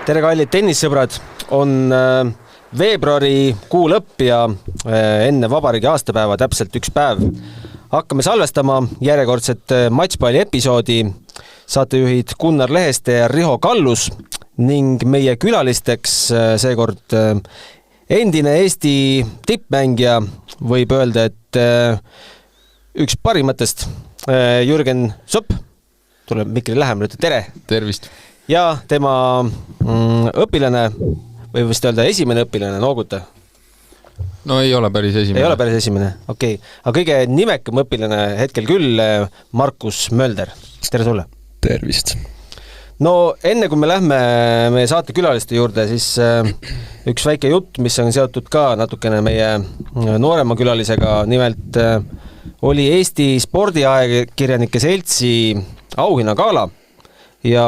Tere kallid tennissõbrad, on veebruari kuu lõpp ja enne vabariigi aastapäeva täpselt üks päev. Hakkame salvestama järjekordset matšpalli episoodi. Saatejuhid Gunnar Leheste ja Riho Kallus ning meie külalisteks seekord endine Eesti tippmängija, võib öelda, et üks parimatest Jürgen Sopp, tuleb mikri lähemale, ütle tere. Tervist. Ja tema õpilane, või vist öelda esimene õpilane, nooguta. No ei ole päris esimene. Ei ole päris esimene, okei. Aga kõige nimekam õpilane hetkel küll, Markus Mölder. Tere sulle. Tervist. No enne kui me lähme meie saate külaliste juurde, siis üks väike jutt, mis on seotud ka natukene meie noorema külalisega, nimelt oli Eesti spordiajakirjanike seltsi auhinnagala ja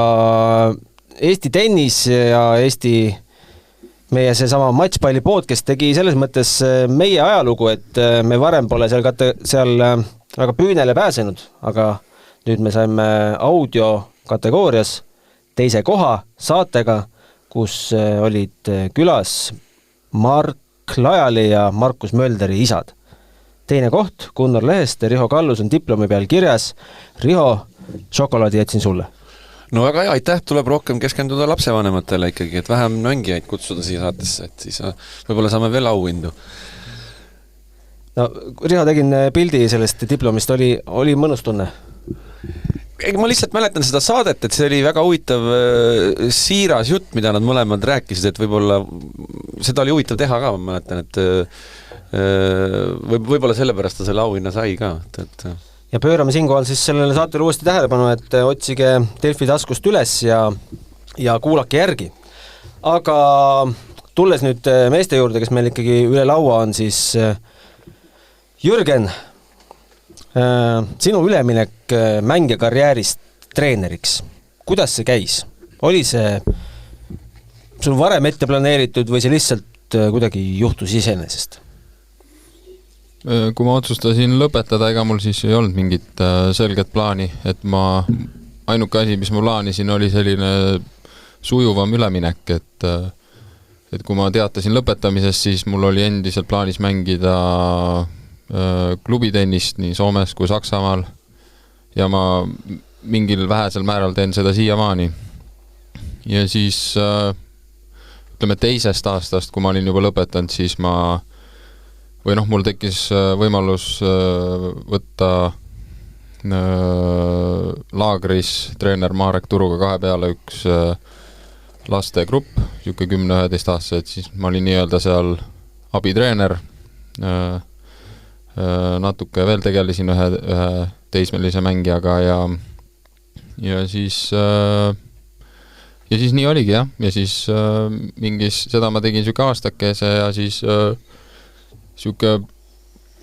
Eesti tennis ja Eesti meie seesama matšpalli podcast tegi selles mõttes meie ajalugu, et me varem pole seal väga püünele pääsenud, aga nüüd me saime audio kategoorias teise koha saatega, kus olid külas Mark Lajali ja Markus Mölderi isad. Teine koht, Gunnar Lehest ja Riho Kallus on diplomi peal kirjas. Riho, šokolaadi jätsin sulle. No väga hea, aitäh, tuleb rohkem keskenduda lapsevanematele ikkagi, et vähem mängijaid kutsuda siia saatesse, et siis võib-olla saame veel auhindu. No, Riho, tegin pildi sellest diplomist, oli mõnus tunne? Ma lihtsalt mäletan seda saadet, et see oli väga huvitav siiras jutt, mida nad mõlemad rääkisid, et võib-olla seda oli huvitav teha ka, ma mäletan, et võib-olla sellepärast ta selle auhinna sai ka. Ja pöörame siinkohal siis sellele saatele uuesti tähelepanu, et otsige Delfi taskust üles ja kuulake järgi. Aga tulles nüüd meeste juurde, kes meil ikkagi üle laua on, siis Jürgen, sinu üleminek mängija karjäärist treeneriks, kuidas see käis? Oli see sul varem ette planeeritud või see lihtsalt kuidagi juhtus iseenesest? Kui ma otsustasin lõpetada, ega mul siis ei olnud mingit selget plaani, et ainuke asi, mis ma plaanisin, oli selline sujuvam üleminek, et kui ma teatasin lõpetamisest, siis mul oli endiselt plaanis mängida klubitennist nii Soomes kui Saksamaal ja ma mingil vähesel määral teen seda siiamaani. Ja siis ütleme teisest aastast, kui ma olin juba lõpetanud, siis mul tekkis võimalus võtta laagris treener Marek Turuga 2 peale üks lastegrupp, 10-11 aastased, siis ma olin nii-öelda seal abitreener, natuke veel tegelesin ühe teismelise mängijaga ja siis nii oligi jah, ja siis seda ma tegin siuke aastakese ja siis siuke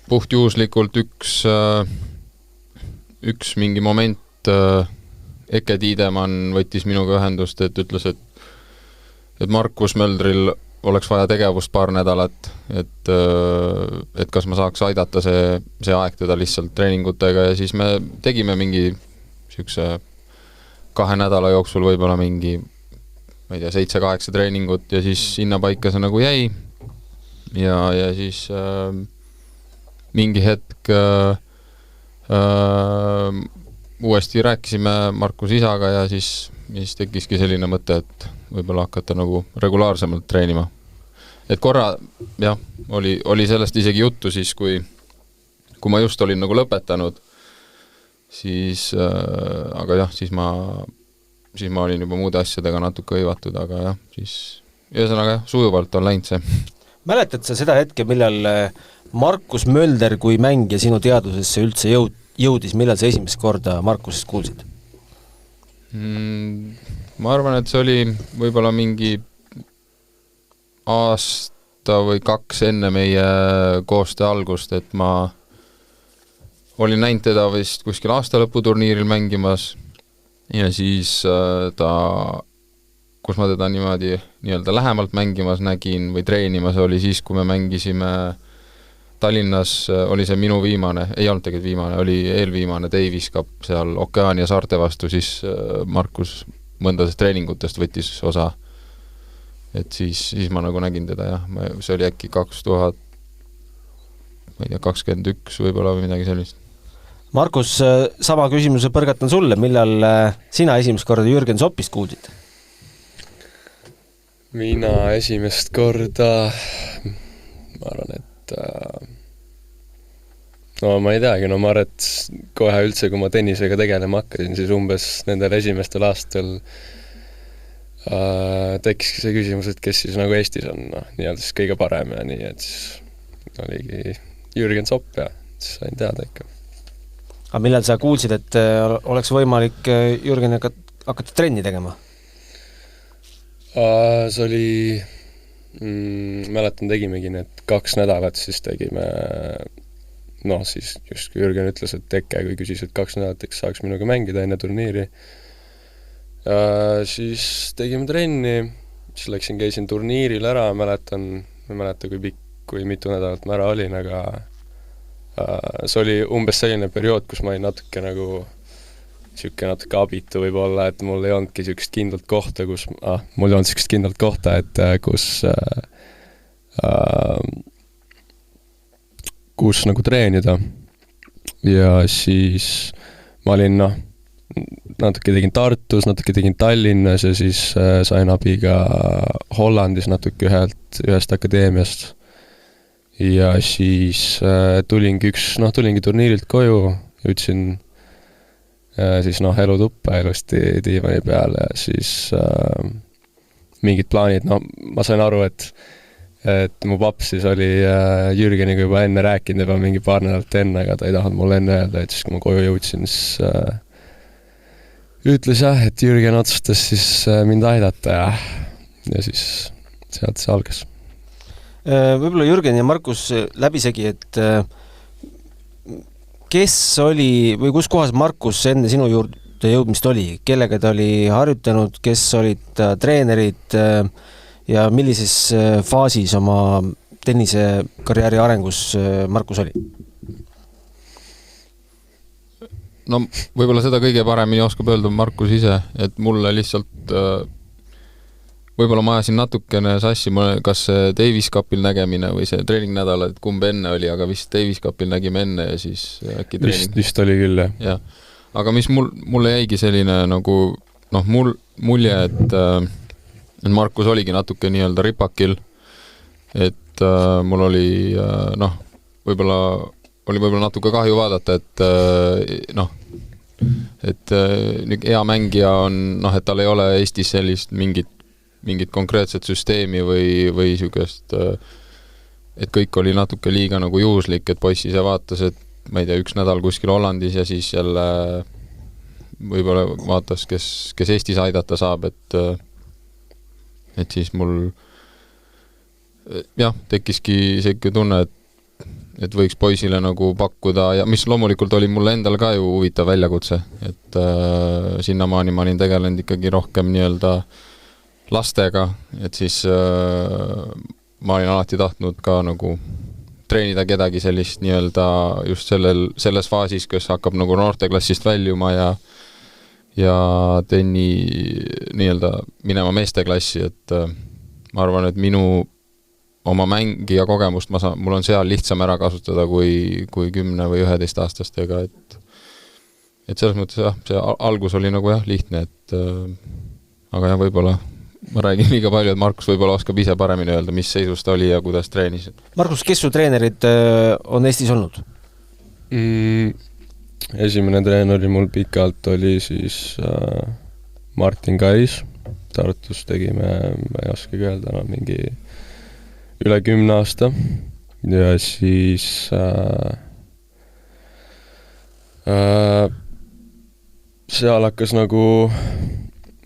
puhtjuhuslikult üks mingi moment Eke Tiidemann võttis minuga ühendust, et ütles, et Markus Möldril oleks vaja tegevust paar nädalat, et kas ma saaks aidata see aeg teda lihtsalt treeningutega ja siis me tegime mingi siukse 2 nädala jooksul võib-olla mingi, ma ei tea, 7-8 treeningut ja siis sinna paika see nagu jäi ja siis mingi hetk uuesti rääkisime Markus isaga ja siis tekkiski selline mõte, et võib-olla hakata nagu regulaarsemalt treenima. Et korra, jah, oli sellest isegi juttu siis, kui ma just olin nagu lõpetanud, siis, aga jah, siis ma olin juba muude asjadega natuke hõivatud, aga jah, siis ühesõnaga sujuvalt on läinud see. Mäletad sa seda hetke, millal Markus Mölder kui mängija sinu teadvusesse üldse jõudis, millal sa esimest korda Markusest kuulsid? Ma arvan, et see oli võib-olla mingi aasta või 2 enne meie koostöö algust, et ma olin näinud teda vist kuskil aastalõputurniiril mängimas ja siis kus ma teda niimoodi nii-öelda lähemalt mängimas nägin või treenimas oli siis, kui me mängisime Tallinnas, oli see minu viimane, ei olnud tegelikult viimane, oli eelviimane Davis Cup seal Okeaania saarte vastu, siis Markus mõndadest treeningutest võttis osa et siis ma nagu nägin teda jah, see oli äkki 2021 võib-olla või midagi sellist. Markus, sama küsimuse põrgatan sulle, millal sina esimest korda Jürgen Zoppist kuulsid? Mina esimest korda, ma arvan, et no ma ei teagi, no ma arvan, et kohe üldse, kui ma tennisega tegelema hakkasin, siis umbes nendel esimestel aastal tekkiski see küsimus, et kes siis nagu Eestis on nii-öelda siis kõige parem ja nii, et siis oligi Jürgen Zopp ja siis sain teada ikka. Aga millal sa kuulsid, et oleks võimalik Jürgeniga hakata trenni tegema? See oli, mäletan, tegimegi need 2 nädalat, siis tegime, siis just kui Jürgen ütles, et Eke, kui küsis, et 2 nädalat, eks saaks minuga mängida enne turniiri. Siis tegime trenni, siis käisin turniiril ära, ma ei mäleta, kui pikk, kui mitu nädalat ma ära olin, aga see oli umbes selline periood, kus ma olin natuke nagu natuke abitu võib-olla, et mul ei olnudki sellist kindlat kohta, mul ei olnud sellist kindlat kohta, et kus nagu treenida. Ja siis ma olin, natuke tegin Tartus, natuke tegin Tallinnas ja siis sain abi ka Hollandis natuke ühest akadeemiast. Ja siis tulingi turniirilt koju, ütlesin siis elutuppa ilusti diivani peale ja siis mingid plaanid, ma sain aru, et mu paps siis oli Jürgeniga juba enne rääkinud juba mingi paar nädalat enne, aga ta ei tahtnud mulle enne öelda, et siis kui ma koju jõudsin, siis ütles jah, et Jürgen otsustas siis mind aidata ja siis sealt see algas. Võib-olla Jürgen ja Markus läbisegi, et kes oli või kus kohas Markus enne sinu juurde jõudmist oli? Kellega ta oli harjutanud, kes olid treenerid ja millises faasis oma tennisekarjääri arengus Markus oli? No võib-olla seda kõige paremini oskab öelda Markus ise, et mulle lihtsalt võib-olla ma ajasin natukene sassi, kas see Davis Cupil nägemine või see treeningnädal, et kumb enne oli, aga vist Davis Cupil nägime enne ja siis äkki treening. Vist oli küll, jah. Aga mis mulle jäigi selline nagu, mulje, et Markus oligi natuke nii-öelda ripakil, et mul oli, võib-olla natuke kahju vaadata, et hea mängija on, et tal ei ole Eestis sellist mingit konkreetset süsteemi või sükest, et kõik oli natuke liiga nagu juhuslik, et poiss ise vaatas, et ma ei tea, 1 nädal kuskil Hollandis ja siis jälle võib-olla vaatas, kes Eestis aidata saab, et siis mul jah, tekkiski see tunne, et võiks poisile nagu pakkuda ja mis loomulikult oli mulle endal ka ju huvitav väljakutse, et sinnamaani ma olin tegelenud ikkagi rohkem nii-öelda lastega, et siis ma olin alati tahtnud ka nagu treenida kedagi sellist nii-öelda just selles faasis, kes hakkab nagu noorteklassist väljuma ja tenni nii-öelda minema meesteklassi, et ma arvan, et oma mängija kogemust mul on seal lihtsam ära kasutada kui 10 või 11 aastastega, et selles mõttes jah, see algus oli nagu jah, lihtne, et aga jah, võib-olla ma räägin liiga palju, et Markus võib-olla oskab ise paremini öelda, mis seisus ta oli ja kuidas treenis. Markus, kes su treenerid on Eestis olnud? Esimene treener mul pikalt oli siis Martin Kais. Tartus tegime, ma ei oskagi öelda, mingi üle 10 aasta ja siis seal hakkas nagu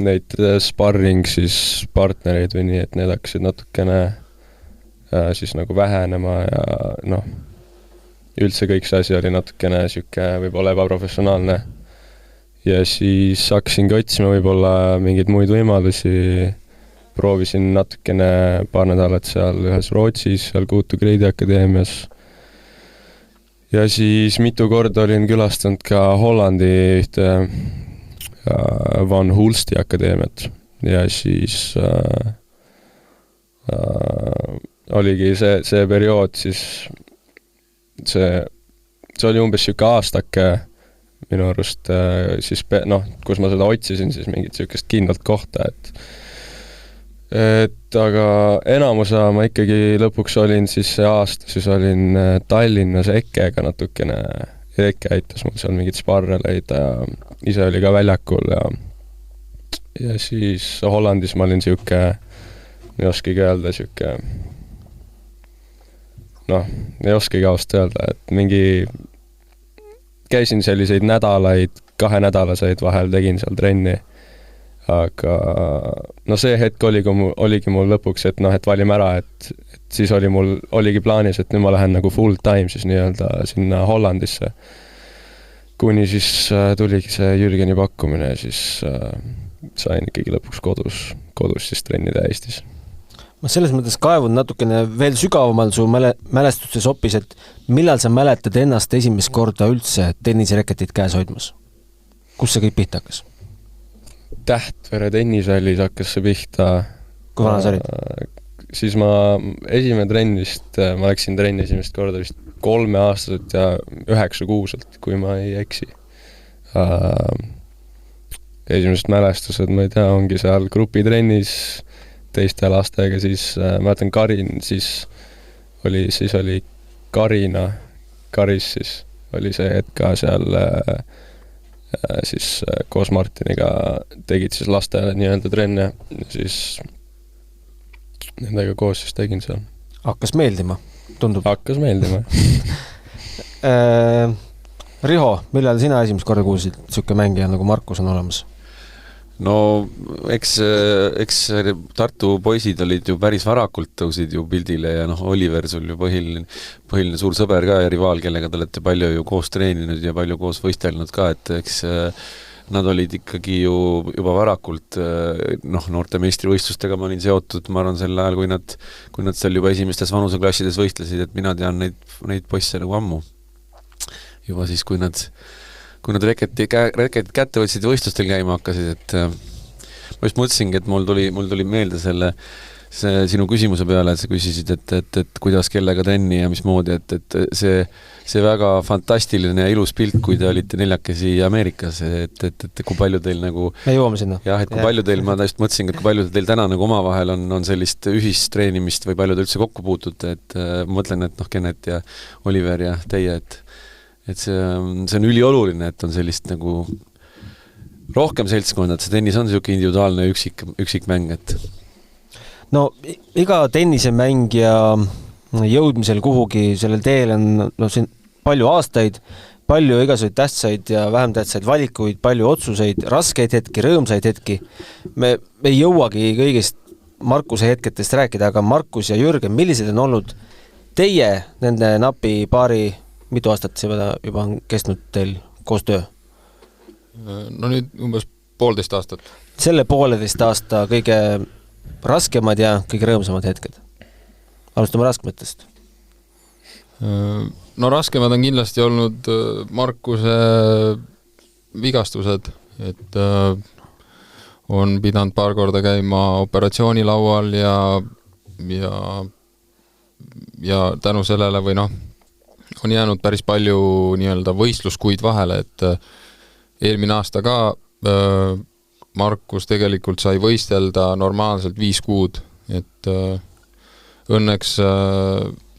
neid sparring siis partnereid või nii, et need hakkasid natukene siis nagu vähenema ja üldse kõik see asi oli natukene siuke võib-olla ebaprofessionaalne ja siis hakkasingi otsima võib-olla mingeid muid võimalusi, proovisin natukene paar nädalat seal ühes Rootsis, seal Kuutu Greidi akadeemias ja siis mitu korda olin külastanud ka Hollandi ühte Van Hulsti akadeemiat ja siis oligi see periood siis, see oli umbes siuke aastake minu arust siis kus ma seda otsisin siis mingit siukest kindlat kohta, et aga enamuse ma ikkagi lõpuks olin siis see aasta, siis olin Tallinnas Ekkega natukene, Eke aitas mul seal mingit sparre leida ja ise oli ka väljakul ja siis Hollandis ma olin siuke, ei oskagi öelda, siuke ei oskagi ausalt öelda, et mingi käisin selliseid nädalaid, 2-nädalaseid vahel tegin seal trenni, aga see hetk oligi mul lõpuks, et et valime ära, et siis oligi plaanis, et nüüd ma lähen nagu full time siis nii-öelda sinna Hollandisse, kuni siis tuligi see Jürgeni pakkumine ja siis sain ikkagi lõpuks kodus siis trennida Eestis. Ma selles mõttes kaevun natukene veel sügavamal su mälestustes hoopis, et millal sa mäletad ennast esimest korda üldse tennisereketit käes hoidmas? Kus see kõik pihta hakkas? Tähtvere tennishallis hakkas see pihta. Kui vana sa olid? Siis ma läksin trenni esimest korda vist 3-aastaselt ja 9-kuuselt, kui ma ei eksi. Esimesed mälestused, ma ei tea, ongi seal grupitrennis teiste lastega, siis mäletan Karin, siis oli Karis siis oli see hetk ka seal siis koos Martiniga tegid siis lastele nii-öelda trenne ja siis nendega koos siis tegin seal. Hakkas meeldima, tundub? Hakkas meeldima. Riho, millal sina esimest korda kuulsid siuke mängija nagu Markus on olemas? No eks Tartu poisid olid ju päris varakult tõusid ju pildile ja Oliver sul ju põhiline suur sõber ka ja rivaal, kellega te olete palju ju koos treeninud ja palju koos võistelnud ka, et eks nad olid ikkagi ju juba varakult noorte meistrivõistlustega ma olin seotud, ma arvan sel ajal, kui nad seal juba esimestes vanuseklassides võistlesid, et mina tean neid poisse nagu ammu. Juba siis, kui nad reketid kätte võtsid võistlustel käima hakkasid, et ma just mõtlesingi, et mul tuli meelde see sinu küsimuse peale, et sa küsisid, et kuidas kellega trenni ja mismoodi, et see väga fantastiline ja ilus pilt, kui te olite neljakesi Ameerikas, et kui palju teil nagu me jõuame sinna. Jah, et kui palju teil, ma just mõtlesingi, et kui palju teil täna nagu omavahel on sellist ühistreenimist või palju te üldse kokku puutute, et mõtlen, et Kennet ja Oliver ja teie, et see on ülioluline, et on sellist nagu rohkem seltskonda, et see tennis on selline individuaalne üksikmäng, et no iga tennisemängija jõudmisel kuhugi sellel teel on siin palju aastaid, palju igasuguseid tähtsaid ja vähem tähtsaid valikuid, palju otsuseid, raskeid hetki, rõõmsaid hetki. Me ei jõuagi kõigist Markuse hetketest rääkida, aga Markus ja Jürgen, millised on olnud teie nende napi paari, mitu aastat see juba on kestnud teil koos töö? No nüüd umbes 1,5 aastat. Selle 1,5 aasta kõige raskemad ja kõige rõõmsamad hetked. Alustame raskematest. No raskemad on kindlasti olnud Markuse vigastused, et on pidanud paar korda käima operatsioonilaual ja tänu sellele või on jäänud päris palju nii-öelda võistluskuid vahele, et eelmine aasta ka Markus tegelikult sai võistelda normaalselt 5 kuud, et õnneks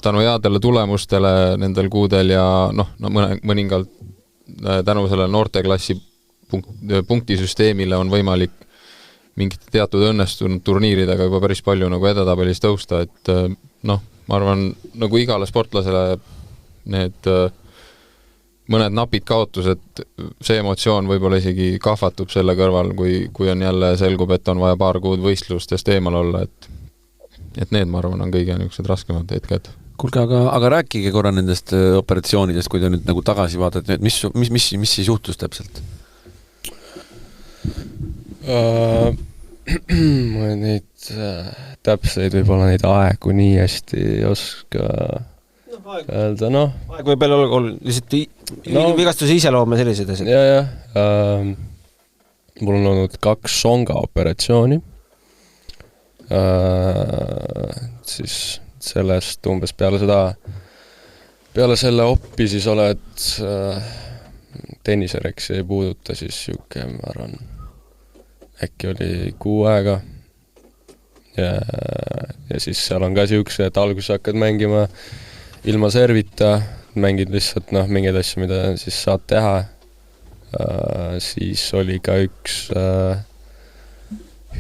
tänu headele tulemustele nendel kuudel ja mõningalt tänu selle noorteklassi punktisüsteemile on võimalik mingite teatud õnnestunud turniiridega juba päris palju nagu edetabelis tõusta, et ma arvan, nagu igale sportlasele need mõned napid kaotused, see emotsioon võib-olla isegi kahvatub selle kõrval, kui on jälle selgub, et on vaja paar kuud võistlustest eemal olla, et need, ma arvan, on kõige niisugused raskemad hetked. Kuulge, aga rääkige korra nendest operatsioonidest, kui te nüüd nagu tagasi vaatate, et mis siis juhtus täpselt? Ma neid täpseid võib-olla neid aegu nii hästi ei oska öelda, aeg võib veel olla lihtsalt vigastuse iseloome sellised asjad. Mul on olnud 2 songa operatsiooni Siis sellest umbes peale selle oppi siis oled tennisereksi ei puuduta, siis siuke, ma arvan, äkki oli 6 aega. Ja siis seal on ka siukse, et alguses hakkad mängima ilma servita, mängid lihtsalt mingeid asju, mida siis saad teha. Siis oli ka üks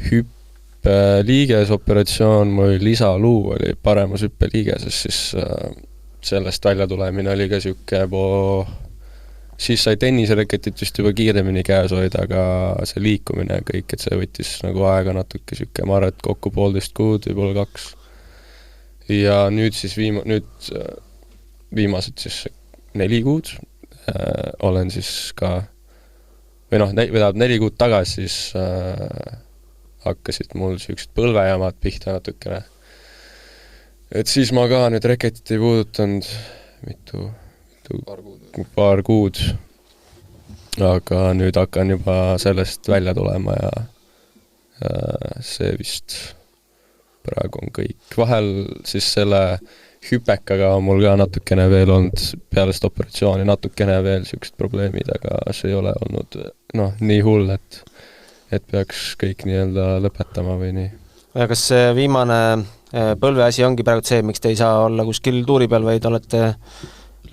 hüppeliigesoperatsioon, mul lisaluu oli paremas hüppeliigeses, siis sellest välja tulemine oli ka siuke siis sai tenniseraketit vist juba kiiremini käes hoida, aga see liikumine ja kõik, et see võttis nagu aega natuke siuke, ma arvan, et kokku 1,5 kuud, võib-olla 2. Ja nüüd siis viimased siis 4 kuud olen siis ka või 4 kuud tagasi siis hakkasid mul siuksed põlvejamad pihta natukene. Et siis ma ka nüüd raketit ei puudutanud paar kuud. Aga nüüd hakkan juba sellest välja tulema ja see vist praegu on kõik. Vahel siis selle hüpekaga on mul ka natukene veel olnud peale seda operatsiooni natukene veel siuksed probleemid, aga see ei ole olnud nii hull, et peaks kõik nii-öelda lõpetama või nii. Ja kas see viimane põlveasi ongi praegu see, miks te ei saa olla kuskil tuuri peal, vaid olete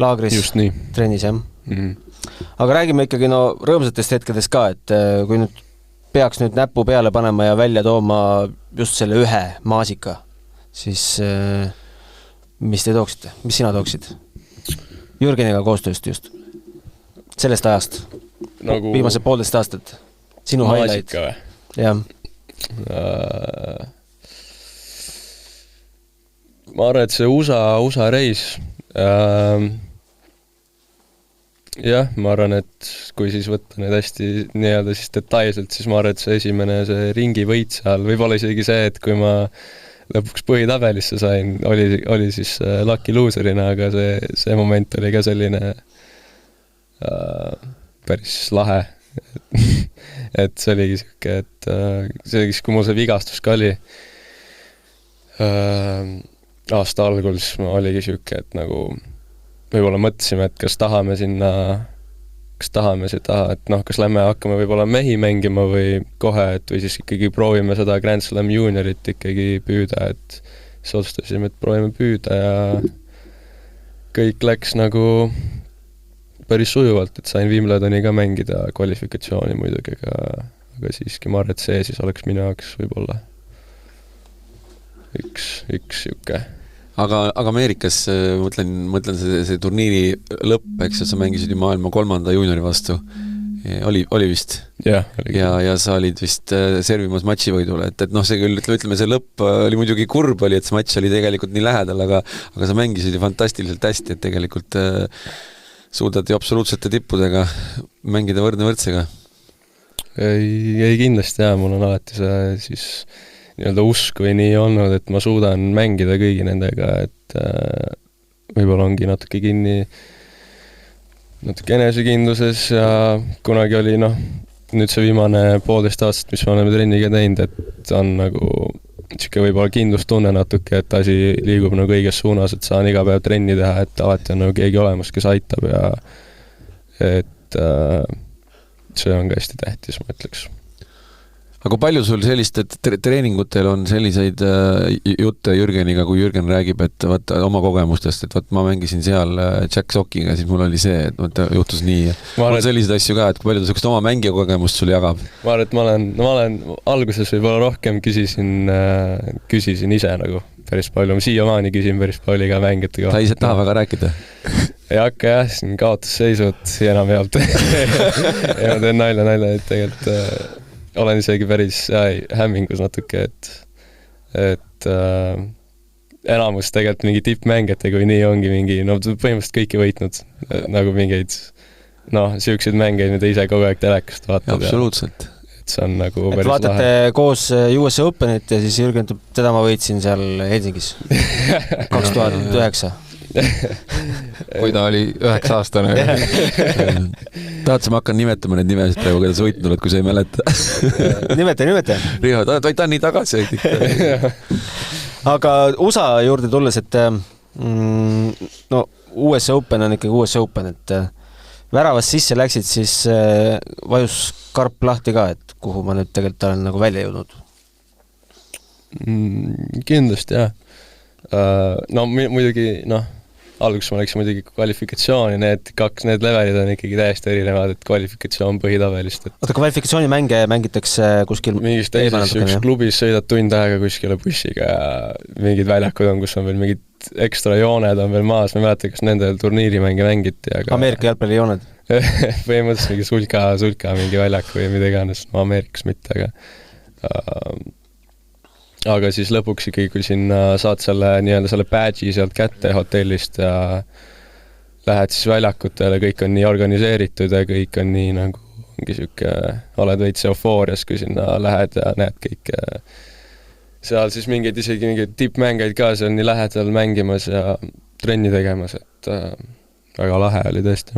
laagris trennis, jah? Aga räägime ikkagi rõõmsatest hetkedest ka, et kui nüüd peaks nüüd näpu peale panema ja välja tooma just selle ühe maasika, siis mis te tooksite? Mis sina tooksid? Jürgeniga koostööst just. Sellest ajast. Viimase 1,5 aastat. Sinu highlight. Maasika või? Jah. Ma arvan, et see USA reis. Jah, ma arvan, et kui siis võtta need hästi nii-öelda siis detailselt, siis ma arvan, et see esimene see ringi võit seal, võib-olla isegi see, et kui ma lõpuks põhitabelisse sain, oli siis lucky loserina, aga see moment oli ka selline päris lahe. Et see oligi siuke, et see, kui mul see vigastus ka oli aasta algul, siis ma oligi siuke, et nagu võib-olla mõtlesime, et kas tahame seda, et kas lähme hakkame võib-olla mehi mängima või kohe, et või siis ikkagi proovime seda Grand Slam juniorit ikkagi püüda, et siis otsustasime, et proovime püüda ja kõik läks nagu päris sujuvalt, et sain Wimbledoni ka mängida kvalifikatsiooni muidugi, aga siiski ma arvan, et see siis oleks minu jaoks võib-olla üks siuke. Aga Ameerikas, mõtlen see turniiri lõpp, eks sa mängisid ju maailma 3. juuniori vastu. Oli vist? Yeah, ja sa olid vist servimas matšivõidule, et see küll, ütleme, see lõpp oli muidugi kurb oli, et see matš oli tegelikult nii lähedal, aga sa mängisid ju fantastiliselt hästi, et tegelikult suudad ju absoluutsete tippudega mängida võrdne võrdsega. Ei kindlasti jah, mul on alati see siis nii-öelda usk või nii olnud, et ma suudan mängida kõigi nendega, et võib-olla ongi natuke kinni natuke enesekindluses ja kunagi oli nüüd see viimane 1,5 aastat, mis me oleme trenniga teinud, et on nagu siuke võib-olla kindlustunne natuke, et asi liigub nagu õiges suunas, et saan iga päev trenni teha, et alati on nagu keegi olemas, kes aitab ja et see on ka hästi tähtis, ma ütleks. Aga palju sul selliste treeningutel on selliseid jutte Jürgeniga, kui Jürgen räägib, et võtta oma kogemustest, et ma mängisin seal Jack Sockiga, siis mul oli see, et juhtus nii. On selliseid asju ka, et kui palju ta sellist oma mängija kogemust sul jagab? Ma arvan, et ma olen alguses võib-olla rohkem küsisin ise nagu päris palju. Ma siiamaani küsin päris palju ka mängijate kohta. Ta ise tahab väga rääkida? Ei hakka jah, siin kaotusseisud enam jaolt. Ja ma teen nalja, et tegelikult olen isegi päris hämmingus natuke, et enamus tegelikult mingi tippmängijate, kui nii ongi mingi, põhimõtteliselt kõiki võitnud, nagu mingeid, siukseid mängeid, mida ise kogu aeg telekast vaatad. Absoluutselt. Et see on nagu päris lahe. Et vaatate koos US Openit ja siis Jürgen, teda ma võitsin seal Helsingis 2009. kui ta oli 9-aastane. tahad sa, ma hakkan nimetama neid nimesid praegu, keda sa võitnud oled, kui sa ei mäleta? Nimeta. Riho, ta on nii tagasi. Aga USA juurde tulles, et no US Open on ikkagi US Open, et väravast sisse läksid, siis vajus karp lahti ka, et kuhu ma nüüd tegelikult olen nagu välja jõudnud? Kindlasti, jah. No muidugi, alguses ma läksin muidugi kvalifikatsiooni, need levelid on ikkagi täiesti erinevad, et kvalifikatsioon põhitabelist. Oota, kvalifikatsioonimänge mängitakse kuskil mingis teises üks klubis sõidad tund aega kuskile bussiga ja mingid väljakud on, kus on veel mingid ekstra jooned on veel maas, ma ei mäleta, kas nendel turniirimänge mängiti, aga Ameerika jalgpallijooned? Põhimõtteliselt mingi sulka mingi väljak või mida iganes, no Ameerikas mitte, aga siis lõpuks ikkagi, kui sinna saad selle badge'i sealt kätte hotellist ja lähed siis väljakutele, kõik on nii organiseeritud ja kõik on nii nagu mingi siuke, oled veits eufoorias, kui sinna lähed ja näed kõik seal siis isegi mingeid tippmängeid ka seal nii lähedal mängimas ja trenni tegemas, et väga lahe oli tõesti.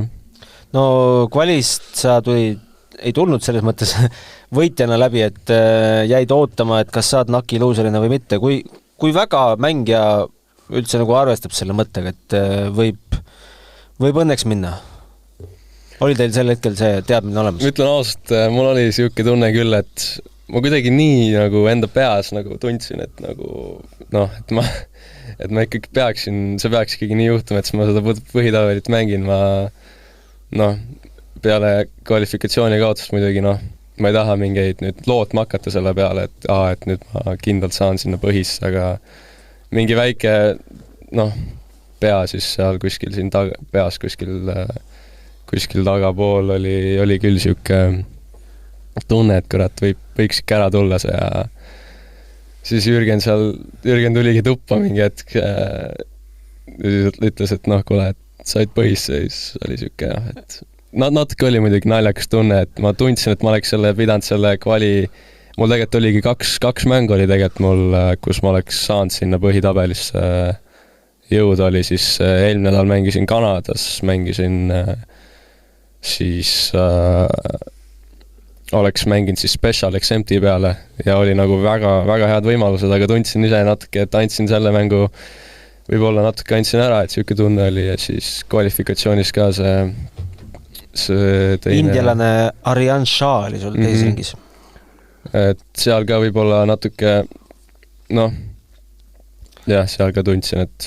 No kvalist sa ei tulnud selles mõttes võitjana läbi, et jäid ootama, et kas saad naki luuserina või mitte. Kui väga mängija üldse nagu arvestab selle mõttega, et võib õnneks minna? Oli teil sel hetkel see teadmine olemas? Ütlen ausalt, mul oli siuke tunne küll, et ma kuidagi nii nagu enda peas nagu tundsin, et nagu et ma ikkagi see peaks ikkagi nii juhtuma, et ma seda põhitabelit mängin, peale kvalifikatsiooni kaotust muidugi, ma ei taha mingeid nüüd lootma hakata selle peale, et nüüd ma kindlalt saan sinna põhisse, aga mingi väike, pea siis seal kuskil siin peas kuskil tagapool oli küll siuke tunne, et kurat, võiks ikka ära tulla see ja siis Jürgen tuligi tuppa mingi hetk ütles, et kuule, et said põhisse, siis oli siuke, et natuke oli muidugi naljakas tunne, et ma tundsin, et ma oleks pidanud selle kvali, mul tegelikult oligi kaks mängu oli tegelikult mul, kus ma oleks saanud sinna põhitabelisse jõuda, oli siis eelmine nädal mängisin Kanadas, mängisin siis oleks mänginud siis Special Exempti peale ja oli nagu väga, väga head võimalused, aga tundsin ise natuke, et andsin selle mängu võib-olla natuke andsin ära, et siuke tunne oli ja siis kvalifikatsioonis ka see teine... Indialane Aryan Shah oli sul teises ringis. Et seal ka võib-olla natuke seal ka tundsin, et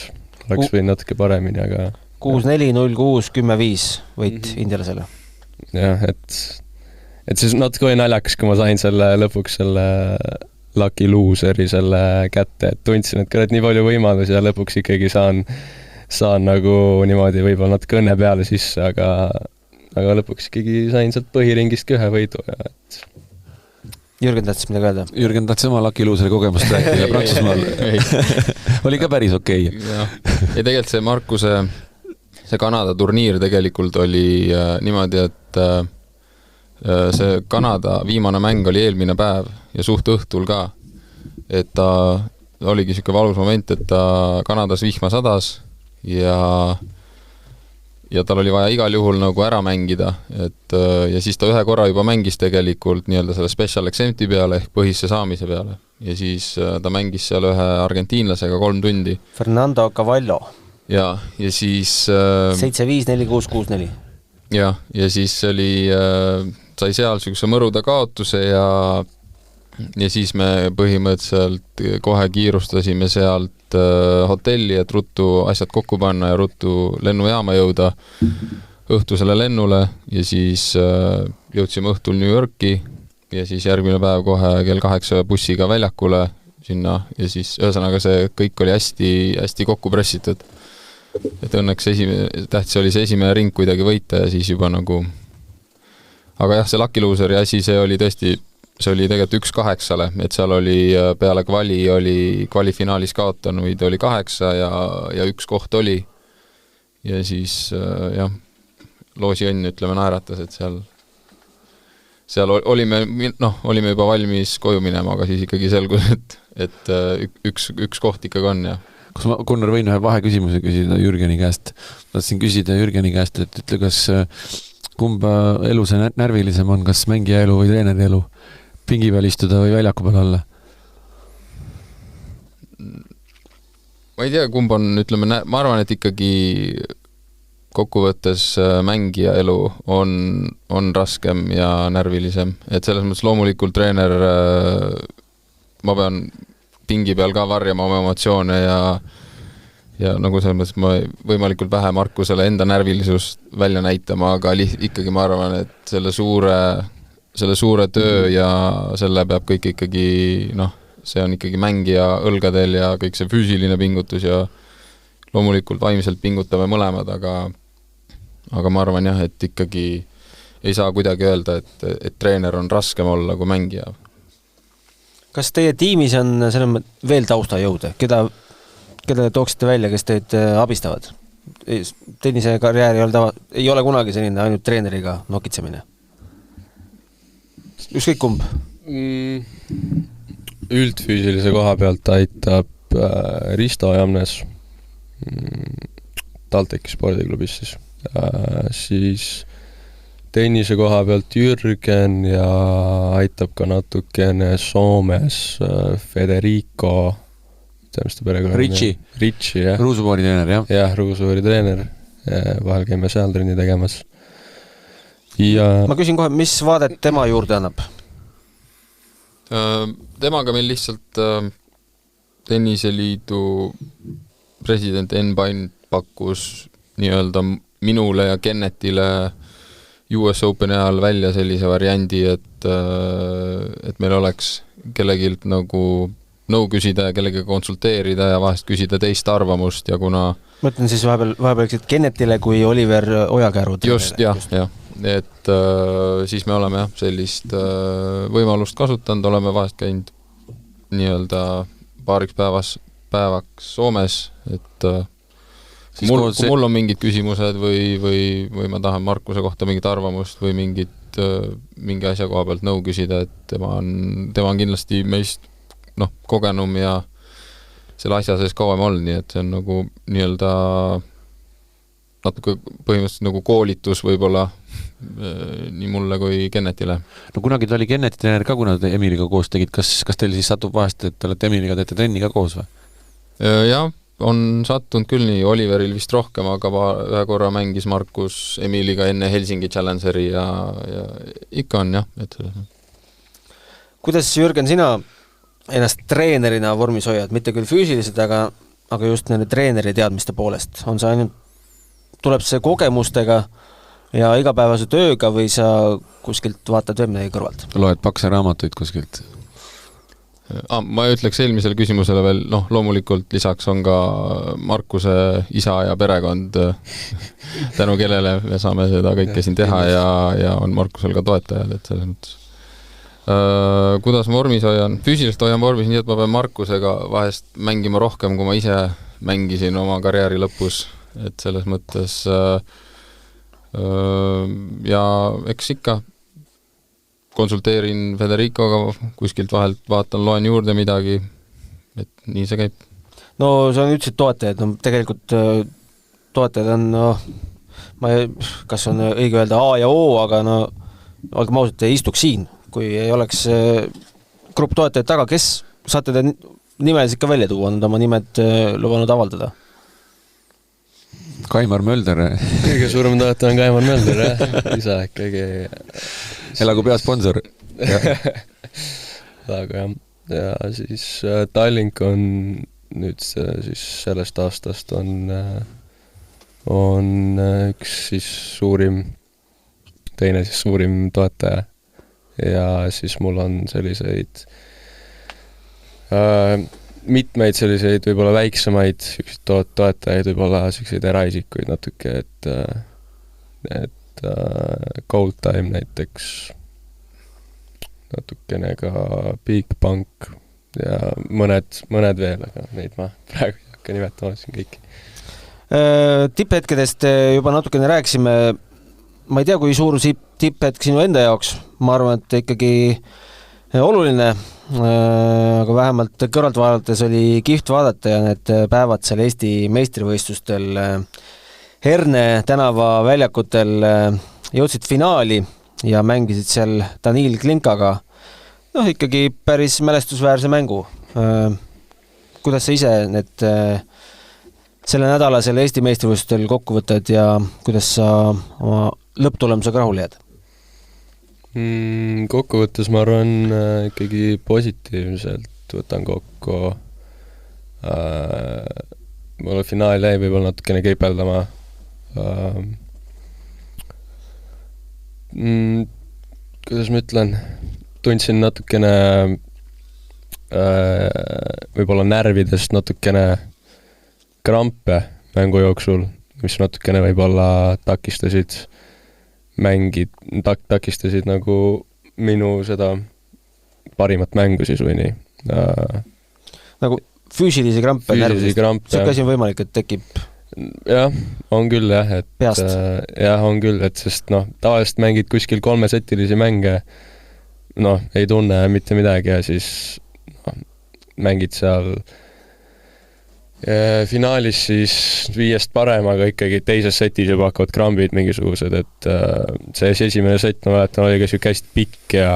oleks võinud natuke paremini, aga 6-4, 0-6, 10-5 võit indialasele. Jah, et see natuke oli naljakas, kui ma sain lõpuks selle lucky loseri selle kätte, et tundsin, et kurat nii palju võimalusi ja lõpuks ikkagi saan nagu niimoodi võib-olla natuke õnne peale sisse, aga lõpuks ikkagi sain sealt põhiringist ühe võidu ja Jürgen tahtis midagi öelda? Jürgen tahtis oma lucky loseri kogemust rääkida Prantsusmaal. Oli ka päris okei. Ei tegelikult see Markuse see Kanada turniir tegelikult oli niimoodi, et see Kanada viimane mäng oli eelmine päev ja suht õhtul ka, et ta oligi siuke valus moment, et ta Kanadas vihma sadas ja tal oli vaja igal juhul nagu ära mängida, et ja siis ta ühe korra juba mängis tegelikult nii-öelda selle Special Exempti peale ehk põhisse saamise peale ja siis ta mängis seal ühe argentiinlasega 3 tundi. Fernando Cavallo. Ja siis 7-5, 4-6, 6-4. Ja siis sai seal sükse mõruda kaotuse ja siis me põhimõtteliselt kohe kiirustasime sealt hotelli, et ruttu asjad kokku panna ja ruttu lennujaama jõuda õhtusele lennule ja siis jõudsime õhtul New Yorki ja siis järgmine päev kohe kell 8 bussiga väljakule sinna ja siis ühesõnaga see kõik oli hästi kokku pressitud. Et õnneks tähtis oli see esimene ring kuidagi võita ja siis juba nagu aga jah, see lucky loseri asi, see oli tegelikult 1-8, et seal oli peale kvalifinaalis kaotanuid oli 8 ja 1 koht oli ja siis jah, loosi õnn ütleme naeratas, et seal olime juba valmis koju minema, aga siis ikkagi selgus, et üks koht ikkagi on ja kas ma, Gunnar, võin ühe vaheküsimuse küsida Jürgeni käest? Tahtsin küsida Jürgeni käest, et ütle, kas kumba elu see närvilisem on, kas mängija elu või treeneri elu? Pingi peal istuda või väljaku peal olla? Ma ei tea, kumb on, ütleme, ma arvan, et ikkagi kokkuvõttes mängija elu on raskem ja närvilisem. Et selles mõttes loomulikult treener, ma pean pingi peal ka varjama oma emotsioone ja nagu selles mõttes ma võimalikult vähe Markusele enda närvilisust välja näitama, aga ikkagi ma arvan, et selle suure töö ja selle peab kõik ikkagi, see on ikkagi mängija õlgadel ja kõik see füüsiline pingutus ja loomulikult vaimselt pingutame mõlemad, aga ma arvan jah, et ikkagi ei saa kuidagi öelda, et treener on raskem olla kui mängija. Kas teie tiimis on veel taustajõude, keda te tooksite välja, kes teid abistavad? Tennise karjäär ei ole kunagi selline ainult treeneriga nokitsemine. Ükskõik kumb? Üldfüüsilise koha pealt aitab Risto Jamnes TalTechi spordiklubis siis tennise koha pealt Jürgen ja aitab ka natukene Soomes Federico, mis ta perekonna Ritchi, jah. Ruusuvoori treener, jah? Jah, Ruusuvoori treener. Vahel käime seal trenni tegemas. Ja ma küsin kohe, mis vaadet tema juurde annab? Temaga meil lihtsalt Tenniseliidu president Enn Pain pakkus nii-öelda minule ja Kennetile US Openi ajal välja sellise variandi, et meil oleks kellegilt nagu nõu küsida ja kellega konsulteerida ja vahest küsida teist arvamust ja kuna mõtlen siis vahepeal Kennetile kui Oliver Ojakäru. Just, jah. Et siis me oleme sellist võimalust kasutanud, oleme vahest käinud nii-öelda paariks päevaks Soomes, et kui mul on mingid küsimused või ma tahan Markuse kohta mingit arvamust või mingi asja koha pealt nõu küsida, et tema on kindlasti meist kogenum ja selle asja sees kauem olnud, nii et see on nagu nii-öelda natuke põhimõtteliselt nagu koolitus võib-olla nii mulle kui Kennetile. No kunagi ta oli Kenneti treener ka, kuna te Emiliga koos tegid, kas teil siis satub vahest, et te olete Emiliga teete trenni ka koos või? Jah, on sattunud küll nii, Oliveril vist rohkem, aga ühe korra mängis Markus Emiliga enne Helsingi Challengeri ja ikka on jah. Kuidas, Jürgen, sina ennast treenerina vormis hoiad, mitte küll füüsiliselt, aga just nende treeneri teadmiste poolest? On see ainult, tuleb see kogemustega ja igapäevase tööga või sa kuskilt vaatad veel midagi kõrvalt? Loed pakse raamatuid kuskilt? Ma ütleks eelmisele küsimusele veel, loomulikult lisaks on ka Markuse isa ja perekond, tänu kellele me saame seda kõike siin teha ja on Markusel ka toetajad, et selles mõttes. Kuidas ma vormis hoian? Füüsiliselt hoian vormis nii, et ma pean Markusega vahest mängima rohkem, kui ma ise mängisin oma karjääri lõpus, et selles mõttes ja eks ikka konsulteerin Federicoga, kuskilt vahelt vaatan, loen juurde midagi, et nii see käib. No sa ütlesid toetajad, tegelikult toetajad on, kas on õige öelda A ja O, aga olgem ausalt, ei istuks siin, kui ei oleks grupp toetajad taga, kes saate te nimelis ikka välja tuua, nad oma nimed lubanud avaldada? Kaimar Mölder. Kõige suurem toetaja on Kaimar Mölder, jah. Isa ikkagi. Elagu peasponsor. Aga jah. Ja siis Tallink on nüüd siis sellest aastast on üks siis teine siis suurim toetaja. Ja siis mul on selliseid mitmeid selliseid võib-olla väiksemaid toetajaid, võib-olla selliseid eraisikuid natuke, et Gold Time näiteks, natukene ka Big Bank ja mõned veel, aga neid ma praegu ei hakka nimetama siin kõiki. Tipphetkedest juba natukene rääkisime, ma ei tea, kui suur tipphetk sinu enda jaoks, ma arvan, et ikkagi oluline, aga vähemalt kõrvalt vaadates oli kihvt vaadata ja need päevad seal Eesti meistrivõistlustel Herne tänava väljakutel jõudsid finaali ja mängisid seal Danil Klinkaga. Ikkagi päris mälestusväärse mängu. Kuidas sa ise selle nädala selle Eesti meistrivõistlustel kokku võtad ja kuidas sa oma lõpptulemusega rahul jääd? Kokkuvõttes ma arvan ikkagi positiivselt võtan kokku. Mulle finaal jäi võib-olla natukene keipeldama. Kuidas ma ütlen, tundsin natukene võib-olla närvidest natukene krampe mängu jooksul, mis natukene võib-olla takistasid takistasid minu seda parimat mängu siis või nii. Nagu füüsilisi krampe närvidest? See asi on võimalik, et tekib? Jah, on küll jah, et peast? Jah, on küll, et sest tavaliselt mängid kuskil 3-setilisi mänge, ei tunne mitte midagi ja siis mängid seal finaalis siis 5 parem, aga ikkagi teises setis juba hakkavad krambid mingisugused, et see esimene sett, ma mäletan, oli ka siuke hästi pikk ja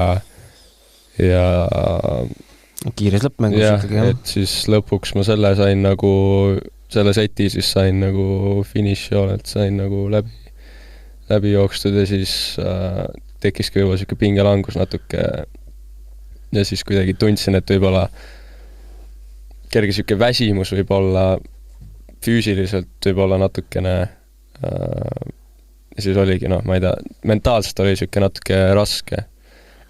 kiires lõppmängus ikkagi, et siis lõpuks ma selle seti siis sain finišijoonelt sain läbi jookstud ja siis tekkiski võib-olla siuke pingelangus natuke ja siis kuidagi tundsin, et võib-olla kerge siuke väsimus võib-olla füüsiliselt võib-olla natukene ja siis oligi, ma ei tea, mentaalselt oli siuke natuke raske,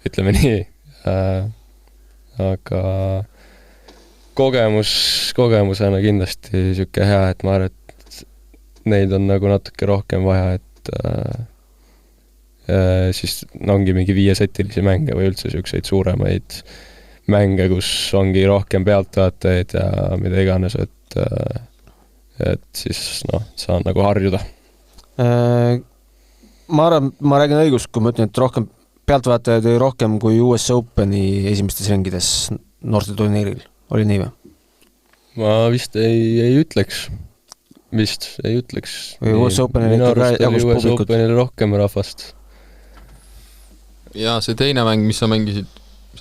ütleme nii, aga kogemusena kindlasti siuke hea, et ma arvan, et neid on natuke rohkem vaja, et siis ongi mingi 5-setilisi mänge või üldse siukseid suuremaid mänge, kus ongi rohkem pealtvaatajaid ja mida iganes, et siis saan harjuda. Ma arvan, ma räägin õigust, kui ma ütlen, et rohkem pealtvaatajaid oli rohkem kui US Openi esimestes ringides noorteturniiril. Oli nii või? Ma vist ei ütleks. Või US Openil jagus US publikut? Openil rohkem rahvast. Ja see teine mäng, mis sa mängisid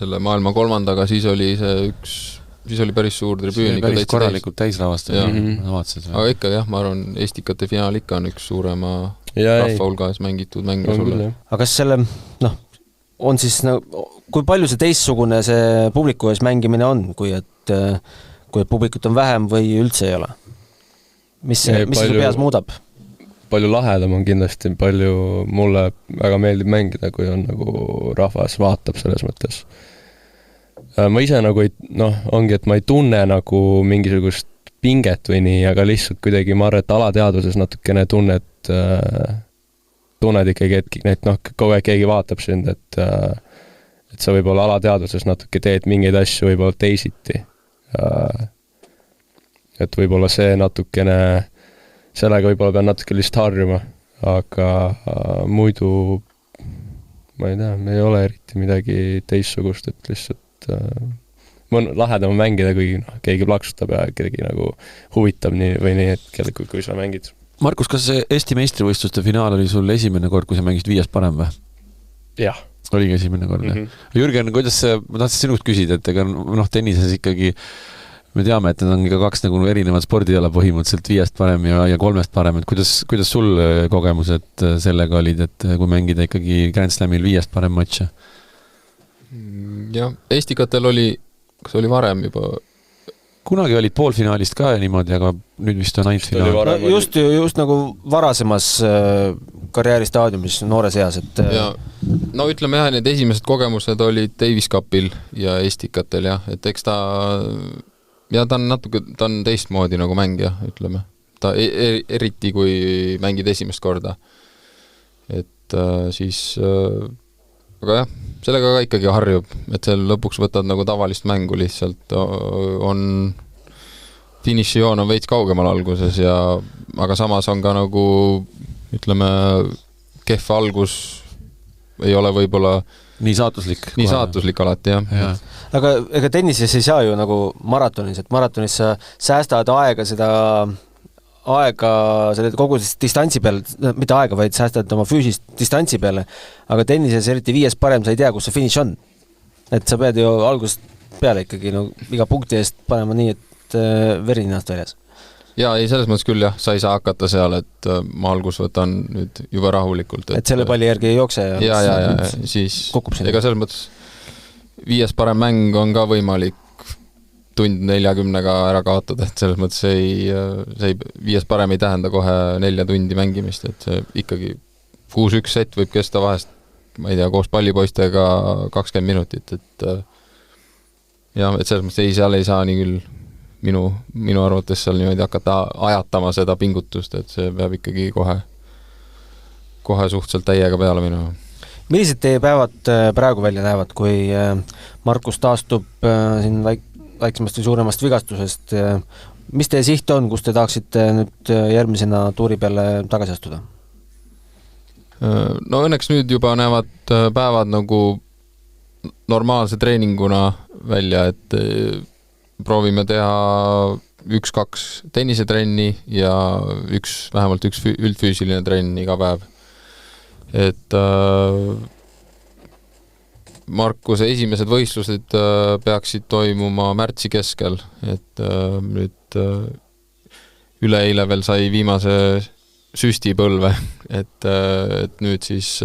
selle maailma 3. siis oli siis oli päris suur tribüün. See päris korralikult täisravast. Aga ikka jah, ma arvan, Estikate finaal ikka on üks suurema rahva hulgas mängitud mänge sulle. Aga kas selle, on siis, kui palju see teissugune see publiku ees mängimine on, kui et publikut on vähem või üldse ei ole? Mis see peas muudab? Palju lahedam on kindlasti, mulle väga meeldib mängida, kui on rahvas vaatab selles mõttes. Ma ise ongi, et ma ei tunne mingisugust pinget või nii, aga lihtsalt kuidagi ma arvan, et alateaduses natukene tunned ikkagi, et kogu aeg keegi vaatab sind, et sa võib-olla alateaduses natuke teed mingeid asju võib-olla teisiti. Et võib-olla see natukene, sellega võib-olla pean natuke lihtsalt harjuma, aga muidu ma ei tea, ei ole eriti midagi teissugust, et lihtsalt on lahedam mängida, kui keegi plaksutab ja keegi huvitab nii või nii, et kui sa mängid. Markus, kas see Eesti meistrivõistluste finaal oli sul esimene kord, kui sa mängisid 5 parem või? Jah. Oligi esimene kord, Jürgen, kuidas ma tahtsin sinust küsida, et ega tennises ikkagi me teame, et need on ka 2 erinevad spordiala põhimõtteliselt 5 parem ja 3 parem, et kuidas sul kogemused sellega olid, et kui mängida ikkagi Grand Slamil 5 parem matša? Jah, Estikatel kas oli varem juba? Kunagi olid poolfinaalist ka niimoodi, aga nüüd vist on ainult finaal. Just varasemas karjääri staadiumis noores eas, et ütleme jah, need esimesed kogemused olid Davis Cupil ja Estikatel jah, et eks ta on teistmoodi mängija, ütleme. Ta eriti kui mängid esimest korda. Et siis aga jah, sellega ka ikkagi harjub, et seal lõpuks võtad tavalist mängu lihtsalt, finišijoon on veits kaugemal alguses aga samas on ka ütleme, kehv algus ei ole võib-olla nii saatuslik. Nii saatuslik alati, jah. Aga ega tennises ei saa ju nagu maratonis, et maratonis sa säästad aega selle kogu distantsi peale, mitte aega, vaid säästad oma füüsist distantsi peale, aga tennises eriti 5 parem, sa ei tea, kus see finiš on. Et sa pead ju algusest peale ikkagi iga punkti eest panema nii, et veri ninast väljas. Jaa, ei, selles mõttes küll jah, sa ei saa hakata seal, et ma algus võtan nüüd juba rahulikult. Et selle palli järgi ei jookse ja siis ega selles mõttes 5 parem mäng on ka võimalik tund 40-ga ära kaotada, et selles mõttes see 5 parem ei tähenda kohe 4 tundi mängimist, et see ikkagi 6-1 set võib kesta vahest, ma ei tea, koos pallipoistega 20 minutit, et jah, et selles mõttes seal ei saa nii küll minu arvates seal niimoodi hakata ajatama seda pingutust, et see peab ikkagi kohe suhteliselt täiega peale minema. Millised teie päevad praegu välja näevad, kui Markus taastub siin väiksemast või suuremast vigastusest? Mis teie siht on, kus te tahaksite nüüd järgmisena tuuri peale tagasi astuda? No õnneks nüüd juba näevad päevad nagu normaalse treeninguna välja, et proovime teha 1-2 tennisetrenni ja vähemalt üks üldfüüsiline trenn iga päev. Et Markuse esimesed võistlused peaksid toimuma märtsi keskel, et nüüd üleeile veel sai viimase süstipõlve, et nüüd siis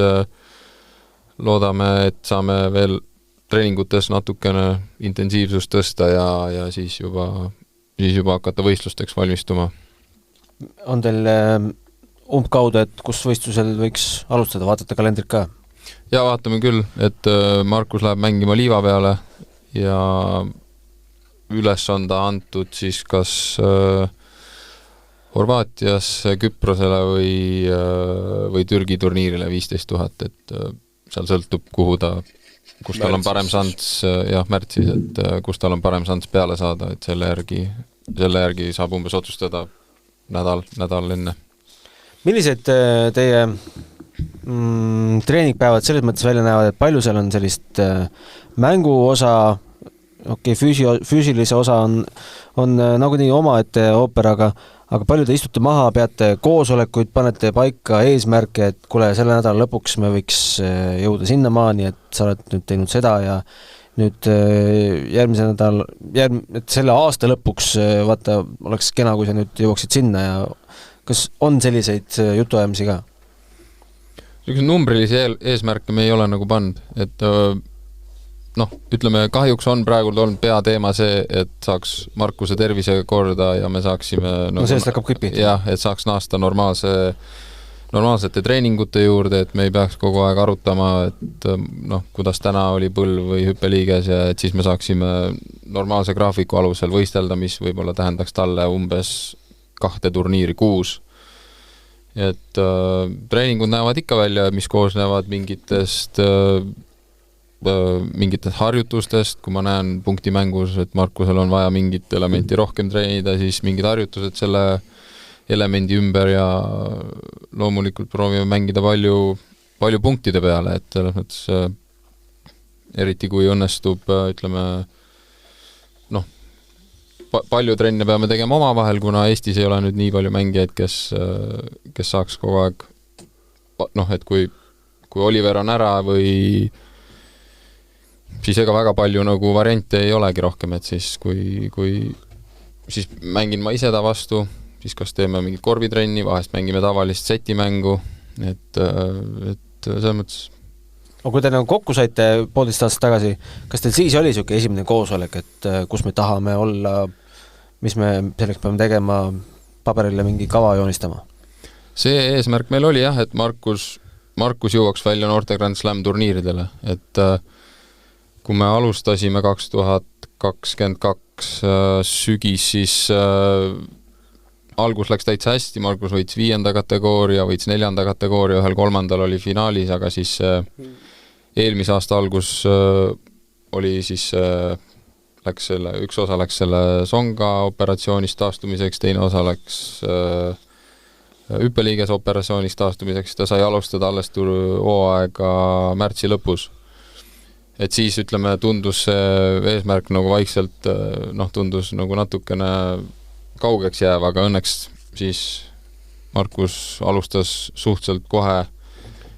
loodame, et saame veel treeningutes natukene intensiivsust tõsta ja siis juba hakata võistlusteks valmistuma. On teil umbkaudu, et kus võistlusel võiks alustada, vaatate kalendrit ka? Ja vaatame küll, et Markus läheb mängima liiva peale ja üles on ta antud siis kas Horvaatias, Küprosele või Türgi turniirile 15 000, et seal sõltub, kus tal on parem šants, märtsis, et kus tal on parem šants peale saada, et selle järgi saab umbes otsustada nädal enne. Millised teie treeningpäevad selles mõttes välja näevad, et palju seal on sellist mängu osa, füüsilise osa on nagunii omaette ooperaga, aga palju te istute maha, peate koosolekuid, panete paika eesmärke, et kuule, selle nädala lõpuks me võiks jõuda sinnamaani, et sa oled nüüd teinud seda ja nüüd järgmise nädal, et selle aasta lõpuks vaata, oleks kena, kui sa nüüd jõuaksid sinna ja kas on selliseid jutuajamisi ka? Numbrilisi eesmärke me ei ole nagu pannud, et ütleme, kahjuks on praegu olnud peateema see, et saaks Markuse tervisega korda ja me saaksime sellest hakkab kõik pihta. Jah, et saaks naasta normaalsete treeningute juurde, et me ei peaks kogu aeg arutama, et kuidas täna oli põlv või hüppeliiges ja et siis me saaksime normaalse graafiku alusel võistelda, mis võib-olla tähendaks talle umbes 2 turniiri kuus. Et treeningud näevad ikka välja, mis koosnevad mingitest harjutustest, kui ma näen punktimängus, et Markusel on vaja mingit elementi rohkem treenida, siis mingid harjutused selle elemendi ümber ja loomulikult proovime mängida palju punktide peale, et selles mõttes eriti kui õnnestub, ütleme, palju trenne peame tegema omavahel, kuna Eestis ei ole nüüd nii palju mängijaid, kes saaks kogu aeg, et kui Oliver on ära või siis ega väga palju nagu variante ei olegi rohkem, et siis kui siis mängin ma ise ta vastu, siis kas teeme mingit korbitrenni, vahest mängime tavalist setimängu, et selles mõttes. Aga kui te nagu kokku saite 1,5 aastat tagasi, kas teil siis oli selline esimene koosolek, et kus me tahame olla, mis me selleks peame tegema, paberile mingi kava joonistama? See eesmärk meil oli jah, et Markus jõuaks välja noorte Grand Slam turniiridele, et kui me alustasime 2022 sügis, siis algus läks täitsa hästi, Markus võits 5. kategooria, võits 4. kategooria, 3. oli finaalis, aga siis eelmise aasta algus oli siis üks osa läks selle songa operatsioonist taastumiseks, teine osa läks hüppeliigese operatsioonist taastumiseks, ta sai alustada alles hooaega märtsi lõpus. Et siis, ütleme, tundus see eesmärk nagu vaikselt, tundus nagu natukene kaugeks jääv, aga õnneks siis Markus alustas suhteliselt kohe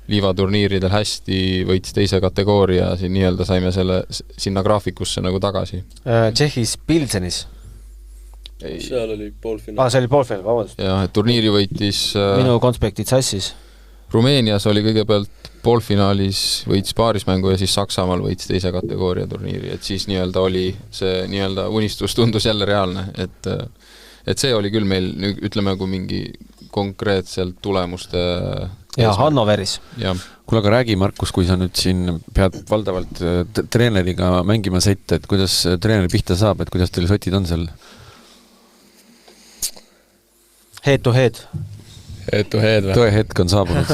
liivaturniiridel hästi, võitis teise kategooria, siin nii-öelda saime selle sinna graafikusse nagu tagasi. Tšehhis Pilsenis? Seal oli poolfinaal. See oli poolfinaal, vabandust. Jah, et turniiri võitis minu konspektid sassis. Rumeenias oli kõigepealt poolfinaalis võitis paarismängu ja siis Saksamaal võitis teise kategooria turniiri, et siis nii-öelda oli see nii-öelda unistus tundus jälle reaalne, et see oli küll meil, ütleme, kui mingi konkreetselt tulemuste ja Hannoveris. Kuule, aga räägi, Markus, kui sa nüüd siin pead valdavalt treeneriga mängima sette, et kuidas treeneri pihta saab, et kuidas teil sotid on seal? Head to head. Head to head või? Tõe hetk on saabunud.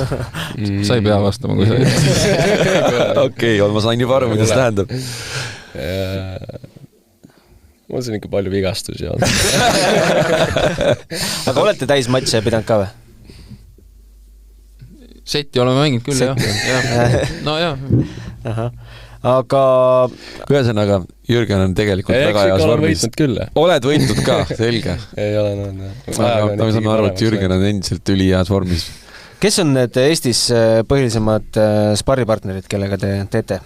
Sa ei pea vastama, kui sa Okei, ma sain juba aru, mida see tähendab. Mul on ikka palju vigastusi olnud. Aga olete täis matše pidanud ka või? Seti oleme mänginud küll, jah. No jah. Aga ühesõnaga, Jürgen on tegelikult väga heas vormis. Oled võitnud ka, selge. Ei ole nõud. Me saame aru, et Jürgen on endiselt üliheas vormis. Kes on need Eestis põhilisemad sparripartnerid, kellega te teete?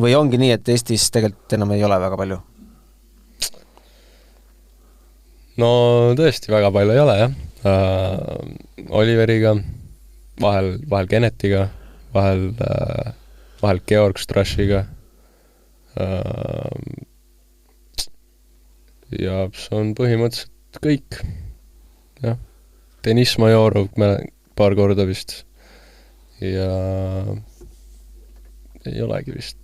Või ongi nii, et Eestis tegelikult enam ei ole väga palju? No tõesti väga palju ei ole, jah. Oliveriga, vahel Genetiga, vahel Georg Strashiga. Ja see on põhimõtteliselt kõik. Jah. Deniss Majorov paar korda vist. Ja ei olegi vist.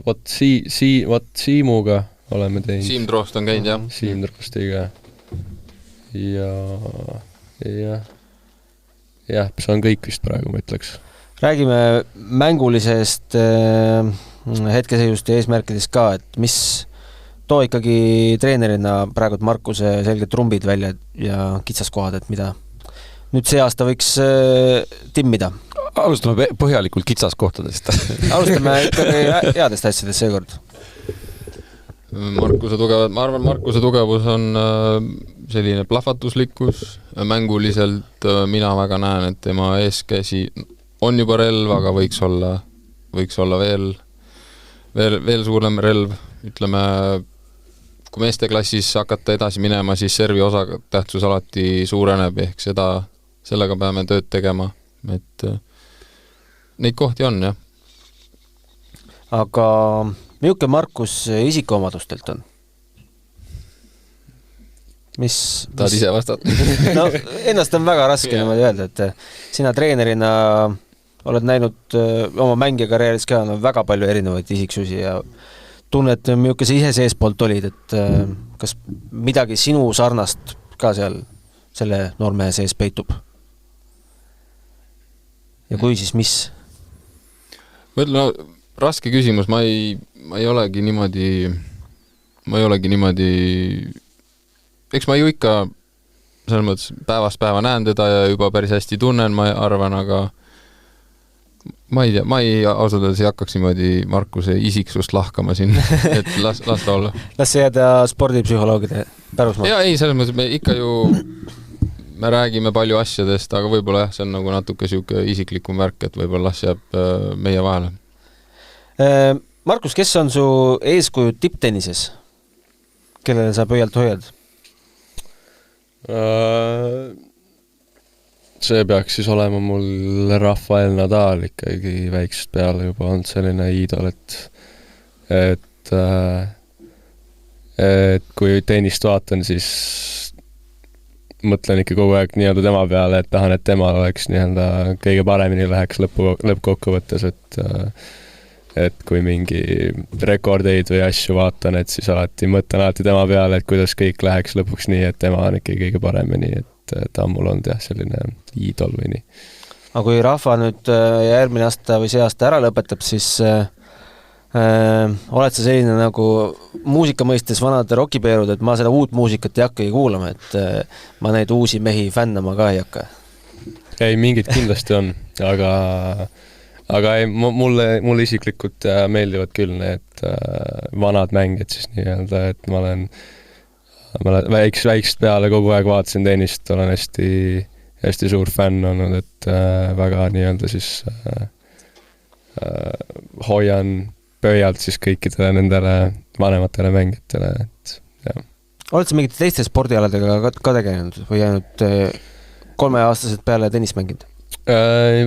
Vot Siimuga oleme teinud. Siim Troost on käinud, jah. Siim Troostiga. Ja see on kõik vist praegu, ma ütleks. Räägime mängulisest hetkeseisust ja eesmärkidest ka, et mis too ikkagi treenerina praegu Markuse selged trumbid välja ja kitsaskohad, et mida nüüd see aasta võiks timmida. Alustame põhjalikult kitsaskohtadest. Alustame ikkagi headest asjadest seekord. Ma arvan, Markuse tugevus on selline plahvatuslikkus. Mänguliselt mina väga näen, et tema eeskäsi on juba relv, aga võiks olla veel suurem relv. Ütleme, kui meesteklassis hakata edasi minema, siis servi osa tähtsus alati suureneb, ehk sellega peame tööd tegema. Et neid kohti on, jah. Aga milline Markus isikuomadustelt on? Tahad ise vastata? No, ennast on väga raske niimoodi öelda, et sina treenerina oled näinud oma mängijakarjääris ka väga palju erinevaid isiksusi ja tunned, milline sa ise seespoolt olid, et kas midagi sinu sarnast ka seal selle noormehe sees peitub? Ja kui siis mis? Raske küsimus, ma ei olegi niimoodi eks ma ju ikka selles mõttes päevast päeva näen teda ja juba päris hästi tunnen, ma arvan, aga ma ei tea, ausalt öeldes ei hakkaks niimoodi Markuse isiksust lahkama siin, et las ta olla. Las see jääda spordipsühholoogide pärusmaa. Ja ei, selles mõttes me räägime palju asjadest, aga võib-olla jah, see on nagu natuke siuke isiklikum värk, et võib-olla las jääb meie vahele. Markus, kes on su eeskuju tipptennises? Kellele sa pöialt hoiad? See peaks siis olema mul Rafael Nadal ikkagi väiksest peale juba on selline iidol, et kui tennist vaatan, siis mõtlen ikka kogu aeg nii-öelda tema peale, et tahan, et tema oleks nii-öelda kõige paremini läheks lõppkokkuvõttes, et kui mingi rekordeid või asju vaatan, et siis mõtlen alati tema peale, et kuidas kõik läheks lõpuks nii, et tema on ikka kõige paremini, et ta on mul olnud jah, selline iidol või nii. Aga kui Rahva nüüd järgmine aasta või see aasta ära lõpetab, siis oled sa selline nagu muusika mõistes vanad rokipeerud, et ma seda uut muusikat ei hakkagi kuulama, et ma neid uusi mehi fännama ka ei hakka? ei, mingid kindlasti on, aga ei, mulle isiklikult meeldivad küll need vanad mängijad siis nii-öelda, et ma olen väikest peale kogu aeg vaatasin tennist, olen hästi suur fänn olnud, et väga nii-öelda siis hoian pöialt siis kõikidele nendele vanematele mängijatele, et jah. Oled sa mingite teiste spordialadega ka tegelenud või ainult 3-aastaselt peale tennis mänginud?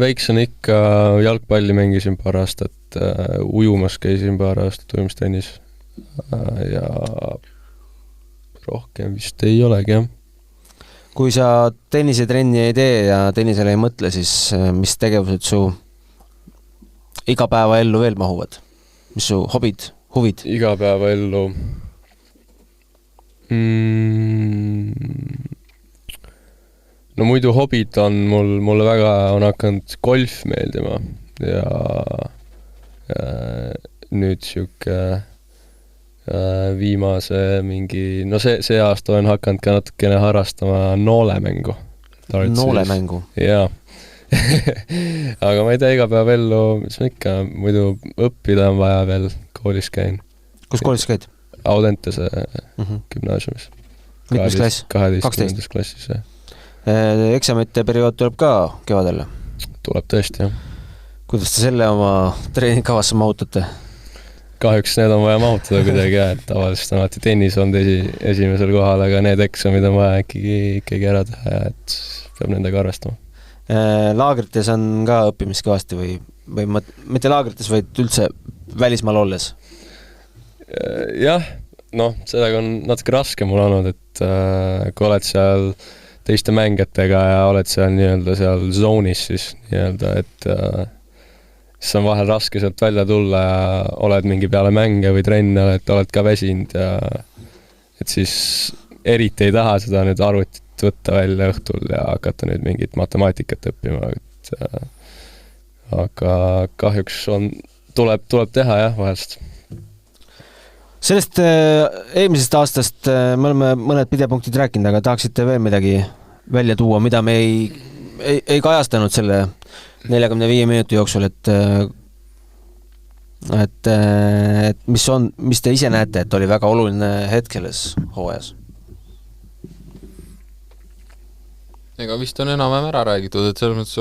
Väiksena ikka jalgpalli mängisin paar aastat, ujumas käisin paar aastat ujumistennis ja rohkem vist ei olegi, jah. Kui sa tennisetrenni ei tee ja tennisele ei mõtle, siis mis tegevused su igapäeva ellu veel mahuvad? Mis su hobid, huvid? Igapäeva ellu no muidu hobid on mulle väga on hakanud golf meeldima ja nüüd siuke viimase mingi, no see aasta olen hakanud ka natukene harrastama noolemängu. Noolemängu? Jaa. Aga ma ei tea, iga päev ellu, mis ma ikka, muidu õppida on vaja veel, koolis käin. Kus koolis käid? Audentese gümnaasiumis. Mitmes klass? 12. klassis, jah. Eksamite periood tuleb ka kevadel? Tuleb tõesti, jah. Kuidas te selle oma treeningkavasse mahutate? Kahjuks need on vaja mahutada kuidagi, et tavaliselt on alati tennis olnud esimesel kohal, aga need eksamid on vaja ikkagi ära teha, et peab nendega arvestama. Laagrites on ka õppimist kõvasti või mitte laagrites, vaid üldse välismaal olles? Jah, sellega on natuke raske mul olnud, et kui oled seal teiste mängijatega ja oled seal nii-öelda seal zoonis, siis nii-öelda, et siis on vahel raske sealt välja tulla ja oled mingi peale mänge või trenne, oled ka väsinud ja et siis eriti ei taha seda nüüd arvutit võtta välja õhtul ja hakata nüüd mingit matemaatikat õppima, et aga kahjuks tuleb teha jah, vahest. Sellest eelmisest aastast me oleme mõned pidepunktid rääkinud, aga tahaksite veel midagi välja tuua, mida me ei kajastanud selle 45 minuti jooksul, et mis te ise näete, et oli väga oluline hetk selles hooajas? Ega vist on enam-vähem ära räägitud, et selles mõttes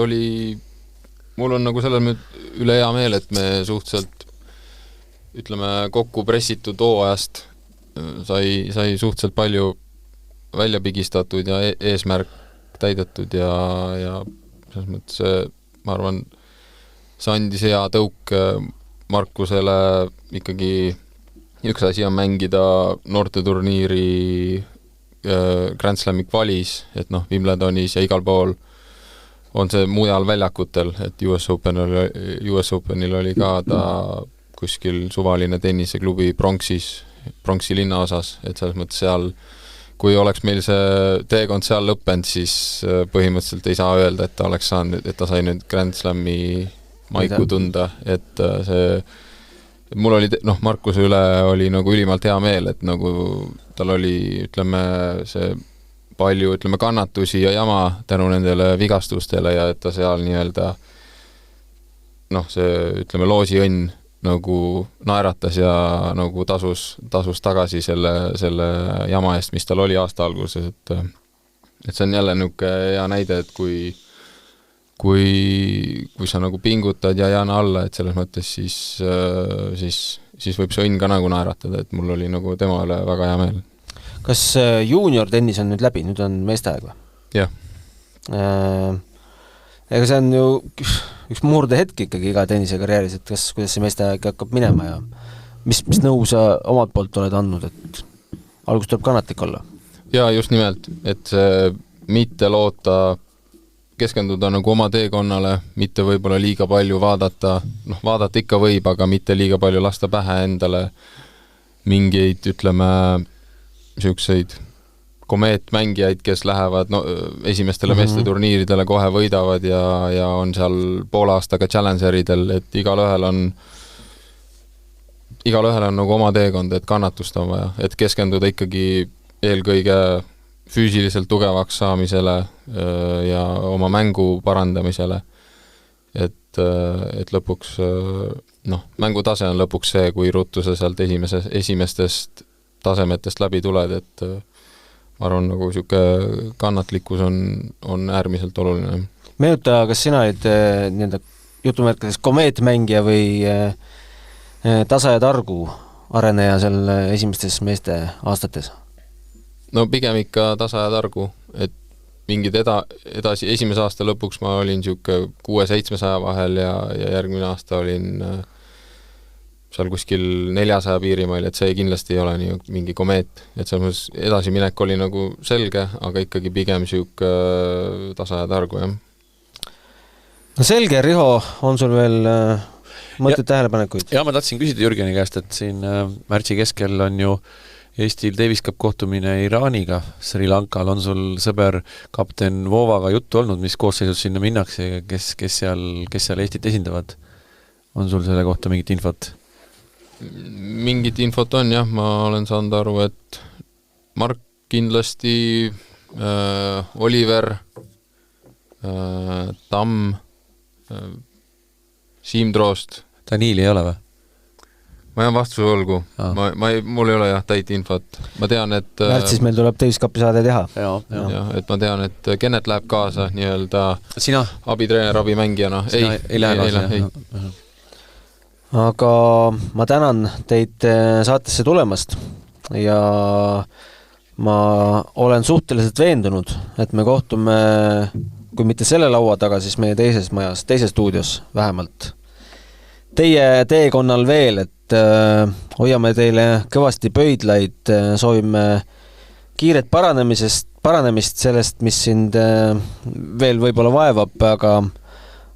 mul on nagu selles mõttes üle hea meel, et me suhteliselt ütleme kokku pressitud hooajast sai suhteliselt palju välja pigistatud ja eesmärk täidetud ja selles mõttes ma arvan, see andis hea tõuk Markusele ikkagi üks asi on mängida noorteturniiri Grand Slami kvalis, et Wimbledonis ja igal pool on see mujal väljakutel, et US Openil oli ka ta kuskil suvaline tenniseklubi Bronxi linnaosas, et selles mõttes seal, kui oleks meil see teekond seal lõppenud, siis põhimõtteliselt ei saa öelda, et ta oleks saanud, et ta sai nüüd Grand Slami maiku tunda, et mul oli, Markuse üle oli nagu ülimalt hea meel, et nagu tal oli, see palju, kannatusi ja jama tänu nendele vigastustele ja et ta seal nii-öelda see, loosi õnn nagu naeratas ja nagu tasus tagasi selle jama eest, mis tal oli aasta alguses, et see on jälle niisugune hea näide, et kui sa nagu pingutad ja jääna alla, et selles mõttes siis võib see õnn ka nagu naeratada, et mul oli nagu tema üle väga hea meel. Kas juunior tennis on nüüd läbi, nüüd on meesteaeg või? Jah. Ega see on ju üks murdehetk ikkagi iga tennisekarjääris, et kuidas see meesteaeg hakkab minema ja mis nõu sa omalt poolt oled andnud, et algus tuleb kannatlik olla? Jaa, just nimelt, et mitte loota, keskenduda nagu oma teekonnale, mitte võib-olla liiga palju vaadata ikka võib, aga mitte liiga palju lasta pähe endale mingeid, siukseid komeetmängijaid, kes lähevad esimestele meesteturniiridele kohe võidavad ja on seal poole aastaga challengeridel, et igalühel on nagu oma teekond, et kannatust on vaja, et keskenduda ikkagi eelkõige füüsiliselt tugevaks saamisele ja oma mängu parandamisele, et lõpuks mängutase on lõpuks see, kui ruttu sa sealt esimestest tasemetest läbi tuled, et ma arvan, nagu siuke kannatlikkus on äärmiselt oluline. Meenuta, kas sina olid nii-öelda jutumärkides komeetmängija või tasa ja targu areneja seal esimestes meeste aastates? No pigem ikka tasa ja targu, et mingid edasi, esimese aasta lõpuks ma olin siuke 600-700 vahel ja järgmine aasta olin seal kuskil 400 piirimail, et see kindlasti ei ole nii mingi komeet, et selles edasiminek oli nagu selge, aga ikkagi pigem siuke tasa ja targu, jah. No selge, Riho, on sul veel mõtted tähelepanekuid? Ja ma tahtsin küsida Jürgeni käest, et siin märtsi keskel on ju Eestil Davis Cup kohtumine Iraaniga, Sri Lankal. On sul sõber kapten Vovaga juttu olnud, mis koosseisus sinna minnakse ja kes seal Eestit esindavad? On sul selle kohta mingit infot? Mingit infot on, jah. Ma olen saanud aru, et Mark kindlasti, Oliver, Tamm, Siim Troost. Daniil ei ole või? Ma jään vastuse olgu. Mul ei ole jah täit infot. Ma tean, et märtsis meil tuleb Davis Cupi saade teha. Ja, et ma tean, et Kennet läheb kaasa nii-öelda Sina? Abitreener, abimängijana. Ei lähe kaasa? Aga ma tänan teid saatesse tulemast ja ma olen suhteliselt veendunud, et me kohtume, kui mitte selle laua taga, siis meie teises majas, teises stuudios vähemalt. Teie teekonnal veel, et hoiame teile kõvasti pöidlaid, soovime kiiret paranemist sellest, mis sind veel võib-olla vaevab,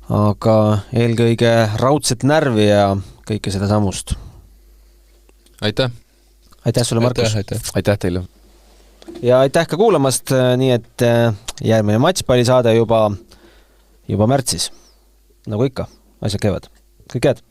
aga eelkõige raudset närvi ja kõike seda samust. Aitäh! Aitäh sulle, Markus! Aitäh teile! Ja aitäh ka kuulamast, nii et järgmine matšpallisaade juba märtsis. Nagu ikka, asjad käivad. Kõik head!